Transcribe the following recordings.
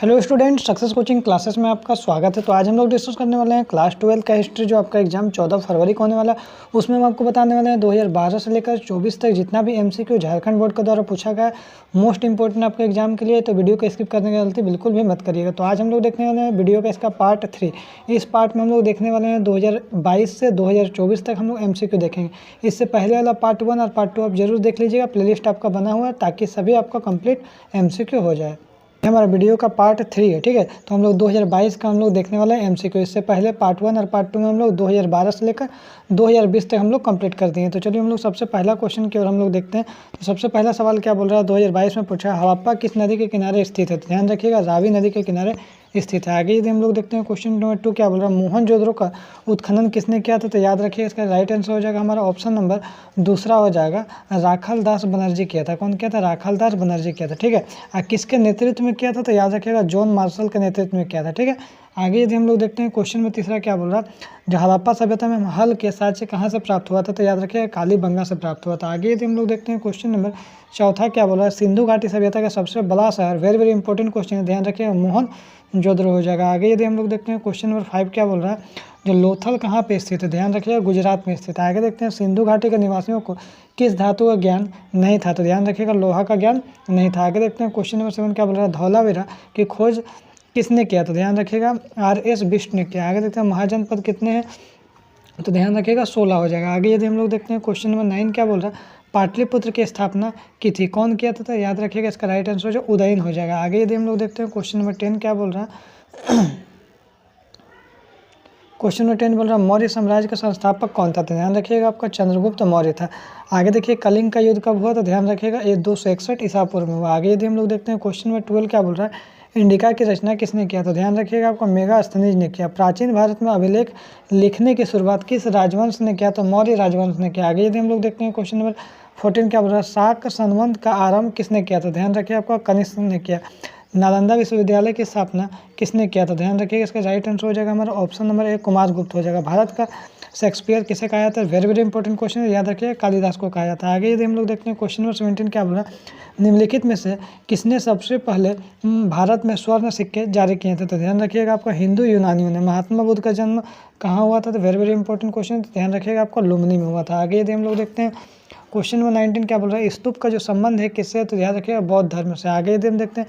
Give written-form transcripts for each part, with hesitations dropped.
Hello student, success coaching classes में आपका स्वागत है। तो आज हम लोग डिस्कस करने वाले हैं क्लास 12 का हिस्ट्री, जो आपका एग्जाम 14 फरवरी को होने वाला है। उसमें हम आपको बताने वाले हैं 2012 से लेकर 24 तक जितना भी एमसीक्यू झारखंड बोर्ड के द्वारा पूछा गया है, मोस्ट इंपॉर्टेंट आपके एग्जाम के लिए। तो वीडियो को स्किप करने की गलती बिल्कुल भी मत करिएगा। तो आज हम लोग देखने वाले हैं वीडियो का इसका पार्ट 3। इस पार्ट में हम लोग देखने वाले हैं 2022 से 2024 तक हम लोग एमसीक्यू देखेंगे। इससे पहले वाला पार्ट 1 और पार्ट 2 आप जरूर देख लीजिएगा, प्लेलिस्ट आपका बना हुआ है, ताकि सभी आपका कंप्लीट एमसीक्यू हो जाए। हमारा वीडियो का पार्ट 3 है, ठीक है। तो हम लोग 2022 का हम लोग देखने वाले हैं एमसीक्यू। इससे पहले पार्ट 1 और पार्ट 2 में हम लोग 2012 से लेकर 2020 तक हम लोग कंप्लीट कर दिए। तो चलिए हम लोग सबसे पहला क्वेश्चन की ओर हम लोग देखते हैं। तो सबसे पहला सवाल क्या बोल रहा है, 2022 में पूछा हड़प्पा किस नदी के किनारे स्थित है। तो ध्यान रखिएगा, रावी नदी के किनारे स्थित है। आगे यदि हम लोग देखते हैं क्वेश्चन नंबर 2 क्या बोल रहा है, मोहनजोदड़ो का उत्खनन किसने किया था। तो याद रखिए, इसका राइट आंसर हो जाएगा हमारा ऑप्शन नंबर दूसरा हो जाएगा, राखाल दास बनर्जी किया था। कौन किया था, राखाल दास बनर्जी किया था, ठीक है। किसके नेतृत्व में किया था, तो याद रखिएगा जॉन मार्शल के नेतृत्व में किया था, ठीक है। आगे यदि हम लोग देखते हैं क्वेश्चन में तीसरा क्या बोल रहा है, जो हड़प्पा सभ्यता में हल के साक्ष्य कहाँ से प्राप्त हुआ था। तो याद रखिएगा कालीबंगा से प्राप्त हुआ था। आगे यदि हम लोग देखते हैं क्वेश्चन नंबर चौथा क्या बोल रहा है, सिंधु घाटी सभ्यता का सबसे बड़ा शहर, वेरी वेरी इंपॉर्टेंट क्वेश्चन है, ध्यान रखिएगा मोहनजोदड़ो हो जाएगा। आगे यदि हम लोग देखते हैं क्वेश्चन नंबर 5 क्या बोल रहा है, जो लोथल कहाँ पे स्थित है। ध्यान रखिएगा गुजरात में स्थित है। आगे देखते हैं सिंधु घाटी के निवासियों को किस धातु का ज्ञान नहीं था। तो ध्यान रखिएगा लोहा का ज्ञान नहीं था। आगे देखते हैं क्वेश्चन नंबर 7 क्या बोल रहा है, धौलावीरा की खोज किसने किया। तो ध्यान रखिएगा RS बिष्ट ने किया। आगे देखते हैं महाजनपद कितने हैं, तो ध्यान रखिएगा 16 हो जाएगा। आगे यदि हम लोग देखते हैं क्वेश्चन नंबर 9 क्या बोल रहा है, पाटलिपुत्र की स्थापना की थी, कौन किया था। तो याद रखिएगा इसका राइट आंसर जो उदयन हो जाएगा। आगे यदि हम लोग देखते हैं क्वेश्चन नंबर 10 क्या बोल रहा है, क्वेश्चन नंबर 10 बोल रहा है मौर्य साम्राज्य का संस्थापक कौन था। तो ध्यान रखिएगा आपका चंद्रगुप्त मौर्य था। आगे देखिए कलिंग का युद्ध कब हुआ। तो ध्यान रखिएगा ये 261 ईसा पूर्व में हुआ। आगे यदि हम लोग देखते हैं क्वेश्चन नंबर 12 क्या बोल रहा है, इंडिका की रचना किसने किया। तो ध्यान रखिएगा आपका मेगास्थनीज ने किया। प्राचीन भारत में अभिलेख लिखने की शुरुआत किस राजवंश ने किया। तो मौर्य राजवंश ने किया। आगे यदि हम लोग देखते हैं क्वेश्चन नंबर 14 क्या बोल रहा है, शाक संवत का आरंभ किसने किया। तो ध्यान रखिए आपका कनिष्क ने किया। नालंदा विश्वविद्यालय की स्थापना किसने किया। तो ध्यान रखिएगा इसका राइट आंसर हो जाएगा हमारा ऑप्शन नंबर 1 कुमारगुप्त हो जाएगा। भारत का शेक्सपियर किसे कहा जाता है, वेरी वेरी इंपॉर्टेंट क्वेश्चन है, याद रखिए कालिदास को कहा जाता है। आगे यदि हम लोग देखते हैं क्वेश्चन नंबर 17 क्या बोल रहा है, निम्नलिखित में से किसने सबसे पहले भारत में स्वर्ण सिक्के जारी किए थे। तो ध्यान रखिएगा आपका हिंदू यूनानियों ने। महात्मा बुद्ध का जन्म कहाँ हुआ था। तो वेरी वेरी इंपॉर्टेंट क्वेश्चन, ध्यान रखिएगा आपका लुम्बिनी में हुआ था। आगे यदि हम लोग देखते हैं क्वेश्चन नंबर 19 क्या बोल रहा है, स्तूप का जो संबंध है किससे। तो ध्यान रखिएगा बौद्ध धर्म से। आगे यदि हम देखते हैं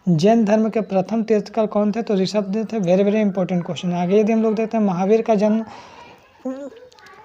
जैन धर्म के प्रथम तीर्थकर कौन थे। तो ऋषभदेव थे, वेरी वेरी इंपॉर्टेंट क्वेश्चन। आगे यदि हम लोग देखते हैं महावीर का जन्म,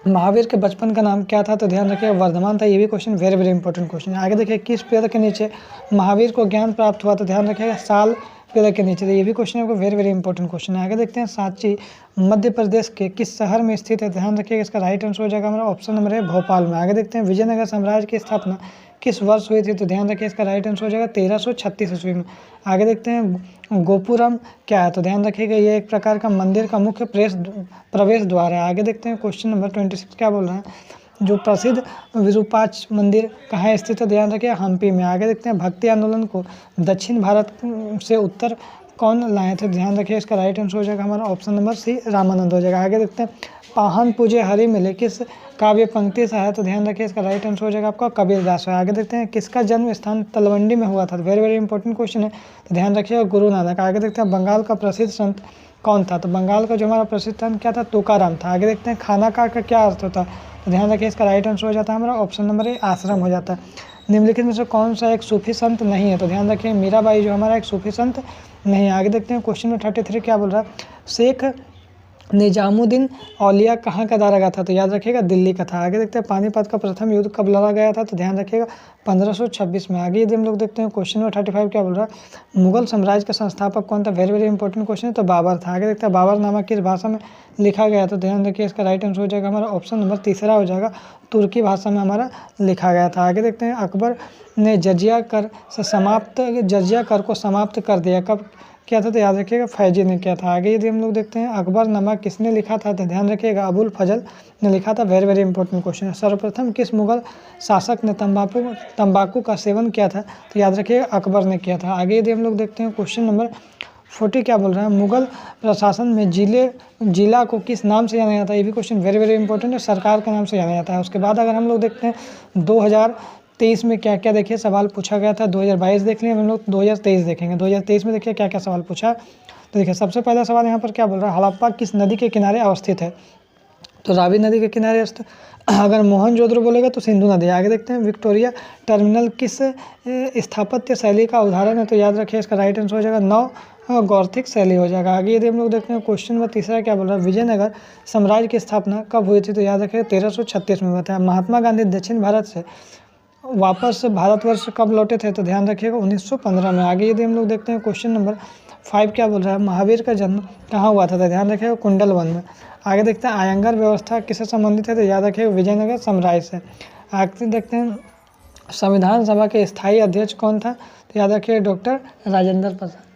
महावीर के बचपन का नाम क्या था। तो ध्यान रखिए वर्धमान था, ये भी question very very important question है। आगे देखिए किस पेड़ के नीचे महावीर को ज्ञान प्राप्त हुआ। तो ध्यान रखिएगा साल पेड़ के नीचे, तो ये भी क्वेश्चन है वेरी वेरी इंपॉर्टेंट क्वेश्चन है। आगे देखते हैं सांची मध्य प्रदेश के किस शहर में स्थित है। ध्यान रखिएगा इसका राइट आंसर हो जाएगा हमारा ऑप्शन नंबर है भोपाल में। आगे देखते हैं विजयनगर साम्राज्य की स्थापना किस वर्ष हुई थी। तो ध्यान रखिए इसका राइट आंसर हो जाएगा 1336 ईस्वी में। आगे देखते हैं गोपुरम क्या है। तो ध्यान रखिएगा ये एक प्रकार का मंदिर का मुख्य प्रवेश द्वार है। आगे देखते हैं क्वेश्चन नंबर 26 क्या बोल रहा है, जो प्रसिद्ध विरूपाक्ष मंदिर कहाँ स्थित है। ध्यान रखिए हम्पी में। आगे देखते हैं भक्ति आंदोलन को दक्षिण भारत से उत्तर कौन लाए थे। ध्यान रखिए इसका राइट आंसर हो जाएगा हमारा ऑप्शन नंबर सी रामानंद हो जाएगा। आगे देखते हैं पाहन पूजे हरि मिले किस काव्य पंक्ति से है। तो ध्यान रखिए इसका राइट आंसर हो जाएगा आपका कबीरदास है। आगे देखते हैं किसका जन्म स्थान तलवंडी में हुआ था। वेरी वेरी इंपॉर्टेंट क्वेश्चन है, तो ध्यान रखिएगा गुरु नानक। आगे देखते हैं बंगाल का प्रसिद्ध संत कौन था। तो बंगाल का जो हमारा प्रसिद्ध संत क्या था, तुकाराम था। आगे देखते हैं खानाका का क्या अर्थ होता है। तो ध्यान रखिए इसका राइट आंसर हो जाता है हमारा ऑप्शन नंबर ए आश्रम हो जाता है। निम्नलिखित में से कौन सा एक सूफी संत नहीं है। तो ध्यान रखिए मीराबाई जो हमारा एक सूफी संत नहीं है। आगे देखते हैं क्वेश्चन में 33 क्या बोल रहा है, शेख निजामुद्दीन औलिया कहाँ का दायरा था। तो याद रखिएगा दिल्ली का था। आगे देखते हैं पानीपत का प्रथम युद्ध कब लड़ा गया था। तो ध्यान रखिएगा 1526 में। आगे यदि हम लोग देखते हैं क्वेश्चन में 35 क्या बोल रहा है, मुगल साम्राज्य का संस्थापक कौन था। वेरी वेरी इंपॉर्टेंट क्वेश्चन है, तो बाबर था। आगे देखते हैं बाबरनामा किस भाषा में लिखा गया। तो ध्यान रखिए इसका राइट आंसर हो जाएगा हमारा ऑप्शन नंबर तीसरा हो जाएगा, तुर्की भाषा में हमारा लिखा गया था। आगे देखते हैं अकबर ने जजिया कर को समाप्त कर दिया कब किया था। तो याद रखिएगा फैजी ने किया था। आगे यदि हम लोग देखते हैं अकबरनामा किसने लिखा था। तो ध्यान रखिएगा अबुल फजल ने लिखा था। वेरी वेरी इंपॉर्टेंट क्वेश्चन है। सर्वप्रथम किस मुगल शासक ने तंबाकू का सेवन किया था। तो याद रखिएगा अकबर ने किया था। आगे यदि हम लोग देखते हैं क्वेश्चन नंबर 40 क्या बोल रहा है, मुगल प्रशासन में जिला को किस नाम से जाना जाता है। ये भी क्वेश्चन वेरी वेरी इंपॉर्टेंट है, सरकार के नाम से जाना जाता है। उसके बाद अगर हम लोग देखते हैं 2023 में क्या क्या देखिए सवाल पूछा गया था। 2022 देख लिए, हम लोग 2023 देखेंगे। 2023 में देखिए क्या क्या सवाल पूछा। तो देखिए सबसे पहला सवाल यहाँ पर क्या बोल रहा है, हड़प्पा किस नदी के किनारे अवस्थित है। तो रावी नदी के किनारे अगर मोहनजोदड़ो बोलेगा तो सिंधु नदी। आगे देखते हैं, विक्टोरिया टर्मिनल किस स्थापत्य शैली का उदाहरण है। तो याद रखिए इसका राइट आंसर हो जाएगा नव गॉथिक शैली हो जाएगा। आगे यदि हम लोग देखते हैं क्वेश्चन नंबर तीसरा क्या बोल रहा है, विजयनगर साम्राज्य की स्थापना कब हुई थी। तो याद रखिए 1336 में बताया। महात्मा गांधी दक्षिण भारत से वापस भारतवर्ष कब लौटे थे। तो ध्यान रखिएगा 1915 में। आगे यदि हम लोग देखते हैं क्वेश्चन नंबर 5 क्या बोल रहा है, महावीर का जन्म कहाँ हुआ था। तो ध्यान रखिएगा कुंडल वन में। आगे देखते हैं आयंगर व्यवस्था किससे संबंधित है। तो याद रखिएगा विजयनगर साम्राज्य से। आगे देखते हैं संविधान सभा के स्थायी अध्यक्ष कौन था। तो याद रखिएगा डॉक्टर राजेंद्र प्रसाद।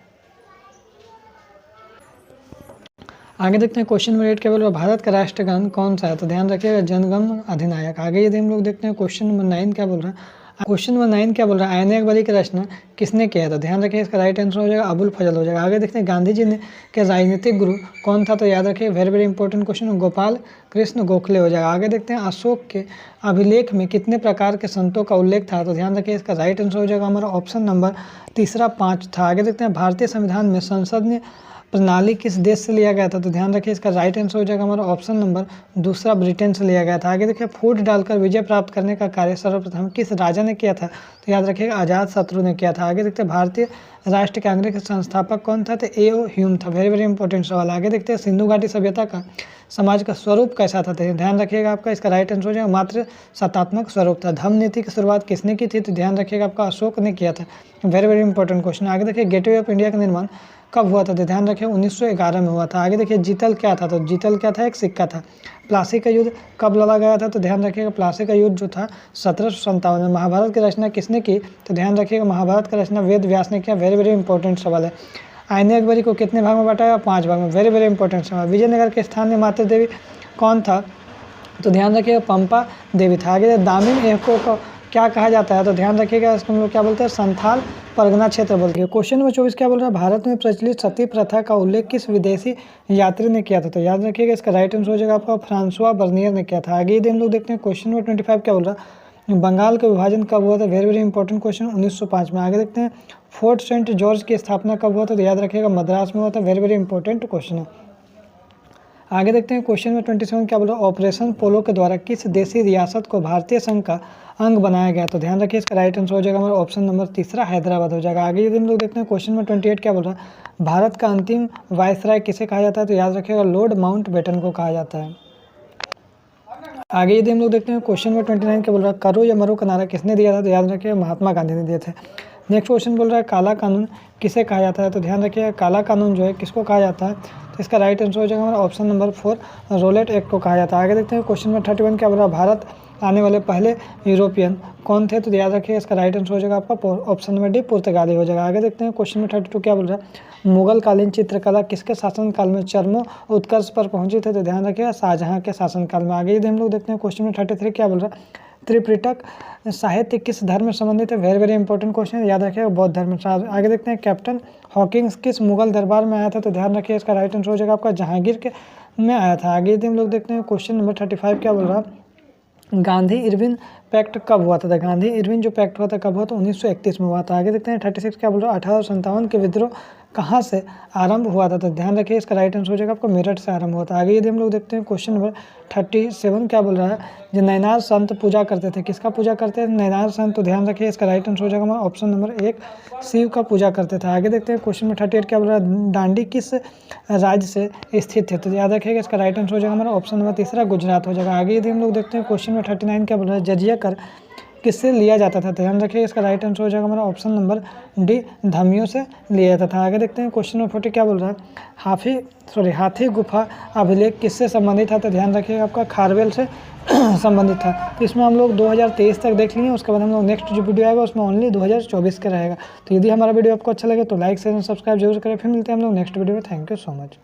आगे देखते हैं क्वेश्चन नंबर 8 क्या बोल रहा है, भारत का राष्ट्रगान कौन सा है। तो ध्यान रखिएगा जनगण अधिनायक। आगे यदि हम लोग देखते हैं क्वेश्चन नंबर 9 क्या बोल रहा है, क्वेश्चन नंबर 9 क्या बोल रहा है, आईने अकबरी की रचना किसने किया था। ध्यान रखिए इसका राइट आंसर हो जाएगा अबुल फजल हो जाएगा। आगे देखते हैं गांधी जी ने के राजनीतिक गुरु कौन था। तो याद रखिए very very important question, Gopal Krishna Gokhale हो जाएगा। आगे देखते हैं अशोक के अभिलेख में कितने प्रकार के संतों का उल्लेख था। तो ध्यान रखिए इसका राइट आंसर हो जाएगा हमारा ऑप्शन नंबर तीसरा 5 था। आगे देखते हैं भारतीय संविधान में संसदीय प्रणाली किस देश से लिया गया था। तो ध्यान रखिए इसका राइट आंसर हो जाएगा हमारा ऑप्शन नंबर दूसरा ब्रिटेन से लिया गया था। आगे देखिए फूट डालकर विजय प्राप्त करने का कार्य सर्वप्रथम किस राजा ने किया था। तो याद रखिएगा अजात शत्रु ने किया था। आगे देखते हैं भारतीय राष्ट्रीय कांग्रेस के संस्थापक कौन था। तो A.O. ह्यूम था। वेरी वेरी इंपॉर्टेंट सवाल। आगे देखते हैं सिंधु घाटी सभ्यता का समाज का स्वरूप कैसा था। तो ध्यान रखिएगा आपका इसका राइट आंसर हो जाएगा मात्र सत्तात्मक स्वरूप था। धम्म नीति की शुरुआत किसने की थी। तो ध्यान रखिएगा आपका अशोक ने किया था। Very very important question. आगे देखिए गेटवे ऑफ इंडिया का निर्माण कब हुआ था। तो ध्यान रखिए 1911 में हुआ था। आगे देखिए जीतल क्या था। तो जीतल क्या था, एक सिक्का था। प्लासी का युद्ध कब लड़ा गया था। तो ध्यान रखिएगा प्लासी का युद्ध जो था 1757 में। महाभारत की रचना किसने की। तो ध्यान रखिएगा महाभारत का रचना वेद व्यास ने किया। वेरी वेरी इंपॉर्टेंट सवाल है। आईने अकबरी को कितने भाग में बांटा गया, 5 भाग में। वेरी वेरी इंपॉर्टेंट सवाल। विजयनगर के स्थानीय मातृ देवी कौन था। तो ध्यान रखिएगा पंपा देवी था। आगे दामिन एको को क्या कहा जाता है। तो ध्यान रखिएगा इसको हम लोग क्या बोलते हैं, संथाल परगना क्षेत्र बोलते हैं। क्वेश्चन नंबर 24 क्या बोल रहा है, भारत में प्रचलित सती प्रथा का उल्लेख किस विदेशी यात्री ने किया था। तो याद रखिएगा इसका राइट आंसर हो जाएगा आपका फ्रांसुआ बर्नियर ने किया था। आगे यदि हम लोग देखते हैं क्वेश्चन नंबर 25 क्या बोल रहा है, बंगाल का विभाजन कब हुआ था। वेरी वेरी इंपॉर्टेंट क्वेश्चन, 1905 में। आगे देखते हैं फोर्ट सेंट जॉर्ज की स्थापना कब हुआ था। तो याद रखिएगा मद्रास में हुआ था। वेरी वेरी इंपॉर्टेंट क्वेश्चन है। आगे देखते हैं क्वेश्चन नंबर 27 क्या बोल रहा है, ऑपरेशन पोलो के द्वारा किस देशी रियासत को भारतीय संघ का अंग बनाया गया। तो ध्यान रखिए इसका राइट आंसर हो जाएगा हमारा ऑप्शन नंबर तीसरा हैदराबाद हो जाएगा। आगे यदि हम लोग देखते हैं क्वेश्चन नंबर 28 क्या बोल रहा है, भारत का अंतिम वायसराय किसे कहा जाता है। तो याद रखिएगा लॉर्ड माउंटबेटन को कहा जाता है। आगे यदि हम लोग देखते हैं क्वेश्चन नंबर 29 क्या बोल रहा है, करो या मरो का नारा किसने दिया था। तो याद रखिएगा महात्मा गांधी ने दिए थे। नेक्स्ट क्वेश्चन बोल रहा है काला कानून किसे कहा जाता है। तो ध्यान रखिएगा काला कानून जो है किसको कहा जाता है। तो इसका राइट आंसर हो जाएगा हमारा ऑप्शन नंबर 4 रोलेट एक्ट को कहा जाता है। आगे देखते हैं क्वेश्चन नंबर 31 क्या बोल रहा है, भारत आने वाले पहले यूरोपियन कौन थे। तो याद रखिए इसका राइट आंसर हो जाएगा आपका ऑप्शन नंबर डी पुर्तगाली हो जाएगा। आगे देखते हैं क्वेश्चन नंबर 32 क्या बोल रहा है, मुगल कालीन चित्रकला किसके शासनकाल में चरमो उत्कर्ष पर पहुंची थे। तो ध्यान रखिएगा शाहजहां के शासनकाल में। आगे यदि हम लोग देखते हैं क्वेश्चन नंबर 33 क्या बोल रहा है, त्रिपिटक साहित्य किस धर्म से संबंधित है। वेरी वेरी इंपॉर्टेंट क्वेश्चन है, याद रखिएगा बौद्ध धर्म से। आगे देखते हैं कैप्टन हॉकिंस किस मुगल दरबार में आया था। तो ध्यान रखिए इसका राइट आंसर हो जाएगा आपका जहांगीर के में आया था। आगे यदि हम लोग देखते हैं क्वेश्चन नंबर 35 क्या बोल रहा है, गांधी इरविन पैक्ट कब हुआ था। गांधी इरविन जो पैक्ट हुआ था कब हुआ था, 1931 में हुआ था। आगे देखते हैं 36 क्या बोल रहा है, 1857 के विद्रोह कहाँ से आरंभ हुआ था। तो ध्यान रखिए इसका राइट आंसर हो जाएगा आपको मेरठ से आरंभ हुआ था। आगे यदि हम लोग देखते हैं क्वेश्चन नंबर 37 क्या बोल रहा है, जो नैनार संत पूजा करते थे किसका पूजा करते थे, नैनार संत। तो ध्यान रखिए इसका राइट आंसर हो जाएगा हमारा ऑप्शन नंबर 1 शिव का पूजा करते थे। आगे देखते हैं क्वेश्चन नंबर 38 क्या बोल रहा है, दांडी किस राज्य से स्थित है। तो याद रखिएगा इसका राइट आंसर हो जाएगा हमारा ऑप्शन नंबर तीसरा गुजरात हो जाएगा। आगे यदि हम लोग देखते हैं क्वेश्चन नंबर 39 क्या बोल रहा है, जजिया कर किससे लिया जाता था। ध्यान रखिए इसका राइट आंसर हो जाएगा हमारा ऑप्शन नंबर डी धमियों से लिया जाता था। आगे देखते हैं क्वेश्चन नंबर 40 क्या बोल रहा है, हाथी गुफा अभिलेख किससे संबंधित था। तो ध्यान रखिएगा आपका खारवेल से संबंधित था। तो इसमें हम लोग 2023 तक देख लिए, उसके बाद हम लोग नेक्स्ट जो वीडियो आएगा उसमें ओनली 2024 का रहेगा। तो यदि हमारा वीडियो आपको अच्छा लगे तो लाइक शेयर सब्सक्राइब जरूर करें। फिर मिलते हैं हम लोग नेक्स्ट वीडियो में। Thank you so much.